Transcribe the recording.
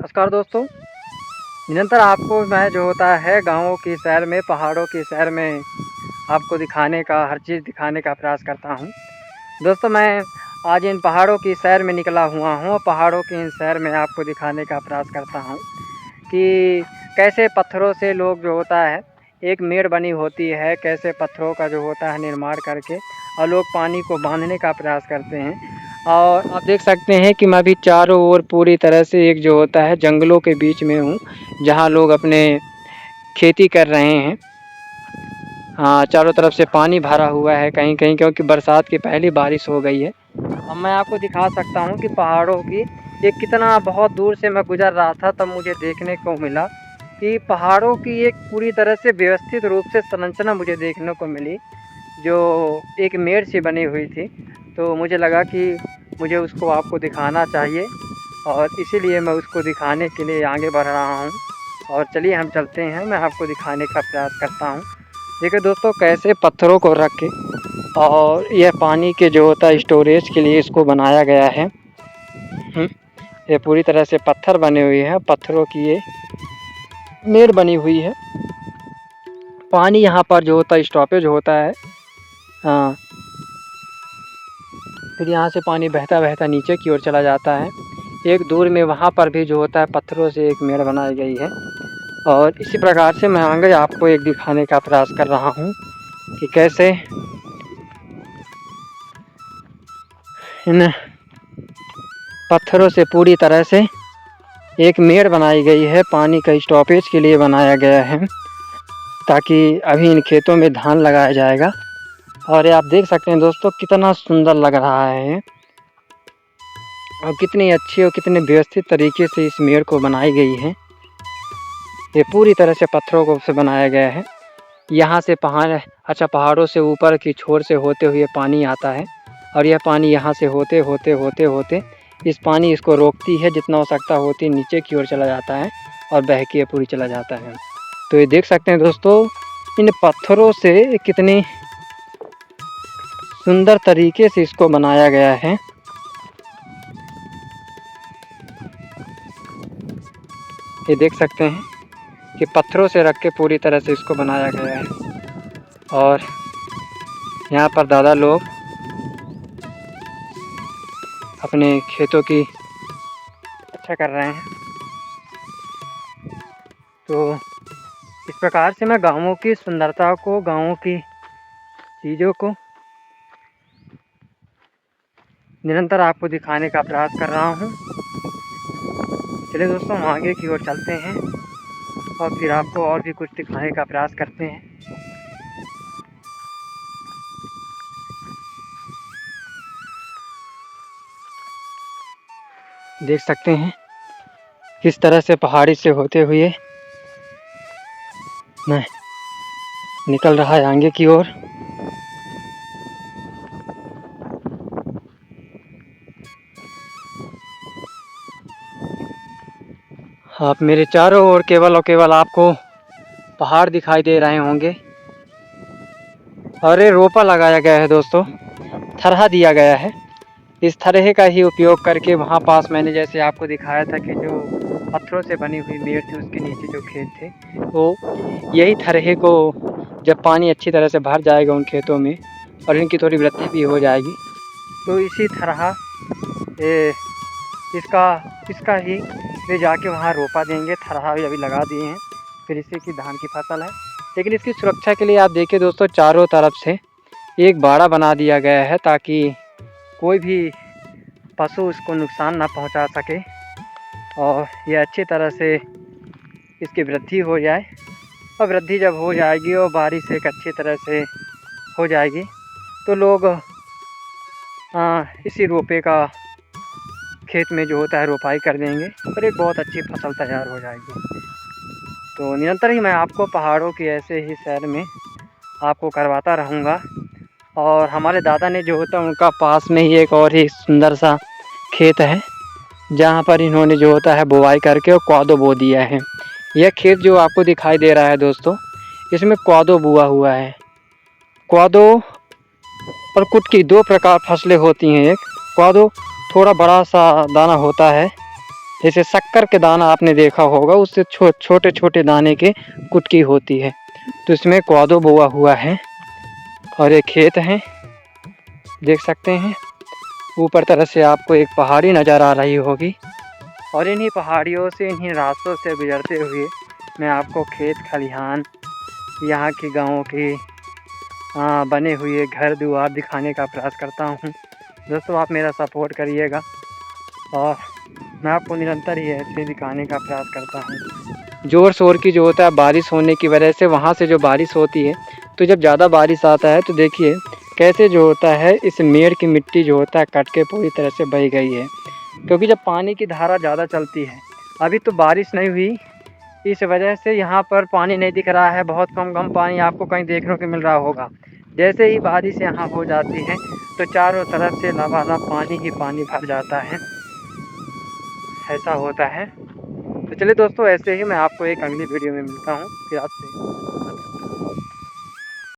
नमस्कार दोस्तों। निरंतर आपको मैं जो होता है गाँवों की सैर में, पहाड़ों की सैर में आपको दिखाने का, हर चीज़ दिखाने का प्रयास करता हूँ। दोस्तों, मैं आज इन पहाड़ों की सैर में निकला हुआ हूँ और पहाड़ों की इन सैर में आपको दिखाने का प्रयास करता हूँ कि कैसे पत्थरों से लोग जो होता है एक मेड़ बनी होती है, कैसे पत्थरों का जो होता है निर्माण करके और लोग पानी को बांधने का प्रयास करते हैं। और आप देख सकते हैं कि मैं अभी चारों ओर पूरी तरह से एक जो होता है जंगलों के बीच में हूँ, जहाँ लोग अपने खेती कर रहे हैं। हाँ, चारों तरफ से पानी भरा हुआ है कहीं-कहीं, क्योंकि बरसात की पहली बारिश हो गई है। अब मैं आपको दिखा सकता हूँ कि पहाड़ों की ये कितना बहुत दूर से मैं गुज़र रहा था, तब मुझे देखने को मिला कि पहाड़ों की एक पूरी तरह से व्यवस्थित रूप से संरचना मुझे देखने को मिली, जो एक मेड़ से बनी हुई थी। तो मुझे लगा कि मुझे उसको आपको दिखाना चाहिए और इसीलिए मैं उसको दिखाने के लिए आगे बढ़ रहा हूँ। और चलिए हम चलते हैं, मैं आपको दिखाने का प्रयास करता हूँ। देखिए दोस्तों, कैसे पत्थरों को रख के और यह पानी के जो होता है स्टोरेज के लिए इसको बनाया गया है। ये पूरी तरह से पत्थर बने हुए हैं, पत्थरों की ये मेड़ बनी हुई है। पानी यहाँ पर जो होता है स्टॉपेज होता है। हाँ, फिर यहाँ से पानी बहता-बहता नीचे की ओर चला जाता है। एक दूर में वहाँ पर भी जो होता है पत्थरों से एक मेड़ बनाई गई है। और इसी प्रकार से मैं आगे आपको एक दिखाने का प्रयास कर रहा हूँ कि कैसे इन पत्थरों से पूरी तरह से एक मेड़ बनाई गई है, पानी का स्टॉपेज के लिए बनाया गया है, ताकि अभी इन खेतों में धान लगाया जाएगा। और ये आप देख सकते हैं दोस्तों, कितना सुंदर लग रहा है और कितनी अच्छी और कितने व्यवस्थित तरीके से इस मेड़ को बनाई गई है। ये पूरी तरह से पत्थरों को से बनाया गया है। यहाँ से पहाड़ों से ऊपर की छोर से होते हुए पानी आता है और यह पानी यहाँ से होते इस पानी इसको रोकती है, जितना आवश्यकता होती है नीचे की ओर चला जाता है और बह के पूरी चला जाता है। तो ये देख सकते हैं दोस्तों, इन पत्थरों से कितनी सुंदर तरीके से इसको बनाया गया है। ये देख सकते हैं कि पत्थरों से रख के पूरी तरह से इसको बनाया गया है। और यहाँ पर दादा लोग अपने खेतों की अच्छा कर रहे हैं। तो इस प्रकार से मैं गाँवों की सुंदरता को, गाँवों की चीज़ों को निरंतर आपको दिखाने का प्रयास कर रहा हूँ। चलिए दोस्तों, हम आगे की ओर चलते हैं और फिर आपको और भी कुछ दिखाने का प्रयास करते हैं। देख सकते हैं किस तरह से पहाड़ी से होते हुए मैं निकल रहा है आगे की ओर। आप मेरे चारों ओर केवल और केवल आपको पहाड़ दिखाई दे रहे होंगे। और ये रोपा लगाया गया है दोस्तों, थरहा दिया गया है। इस थरहे का ही उपयोग करके वहाँ पास मैंने जैसे आपको दिखाया था कि जो पत्थरों से बनी हुई मेड़ थी, उसके नीचे जो खेत थे, तो यही थरहे को जब पानी अच्छी तरह से भर जाएगा उन खेतों में और इनकी थोड़ी वृद्धि भी हो जाएगी, तो इसी तरह इसका ही ले जाके वहाँ रोपा देंगे। थरहा भी अभी लगा दिए हैं, फिर इसी की धान की फसल है। लेकिन इसकी सुरक्षा के लिए आप देखिए दोस्तों, चारों तरफ से एक बाड़ा बना दिया गया है, ताकि कोई भी पशु उसको नुकसान ना पहुंचा सके और ये अच्छी तरह से इसकी वृद्धि हो जाए। और वृद्धि जब हो जाएगी और बारिश एक अच्छी तरह से हो जाएगी, तो लोग इसी रोपे का खेत में जो होता है रोपाई कर देंगे और एक बहुत अच्छी फसल तैयार हो जाएगी। तो निरंतर ही मैं आपको पहाड़ों की ऐसे ही सैर में आपको करवाता रहूँगा। और हमारे दादा ने जो होता है उनका पास में ही एक और ही सुंदर सा खेत है, जहाँ पर इन्होंने जो होता है बुवाई करके और कोदो बो दिया है। यह खेत जो आपको दिखाई दे रहा है दोस्तों, इसमें कोदो बुआ हुआ है। कोदो और कुटकी दो प्रकार फसलें होती हैं। एक कोदो थोड़ा बड़ा सा दाना होता है, जैसे शक्कर के दाना आपने देखा होगा, उससे छोटे छोटे दाने के कुटकी होती है। तो इसमें कोदो बोआ हुआ है और एक खेत है, देख सकते हैं। ऊपर तरफ से आपको एक पहाड़ी नज़र आ रही होगी और इन्हीं पहाड़ियों से, इन्हीं रास्तों से गुजरते हुए मैं आपको खेत खलिहान, यहाँ की गाँवों की बने हुए घर दुआर दिखाने का प्रयास करता हूँ। दोस्तों आप मेरा सपोर्ट करिएगा और मैं आपको निरंतर ही ऐसे दिखाने का प्रयास करता हूँ। ज़ोर शोर की जो होता है बारिश होने की वजह से, वहाँ से जो बारिश होती है, तो जब ज़्यादा बारिश आता है तो देखिए कैसे जो होता है इस मेड़ की मिट्टी जो होता है कट के पूरी तरह से बह गई है, क्योंकि जब पानी की धारा ज़्यादा चलती है, अभी तो बारिश नहीं हुई, इस वजह से यहाँ पर पानी नहीं दिख रहा है। बहुत कम पानी आपको कहीं देखने को मिल रहा होगा। जैसे ही बारिश यहाँ हो जाती है तो चारों तरफ से लबालब पानी ही पानी भर जाता है, ऐसा होता है। तो चलिए दोस्तों, ऐसे ही मैं आपको एक अगली वीडियो में मिलता हूँ फिर आपसे।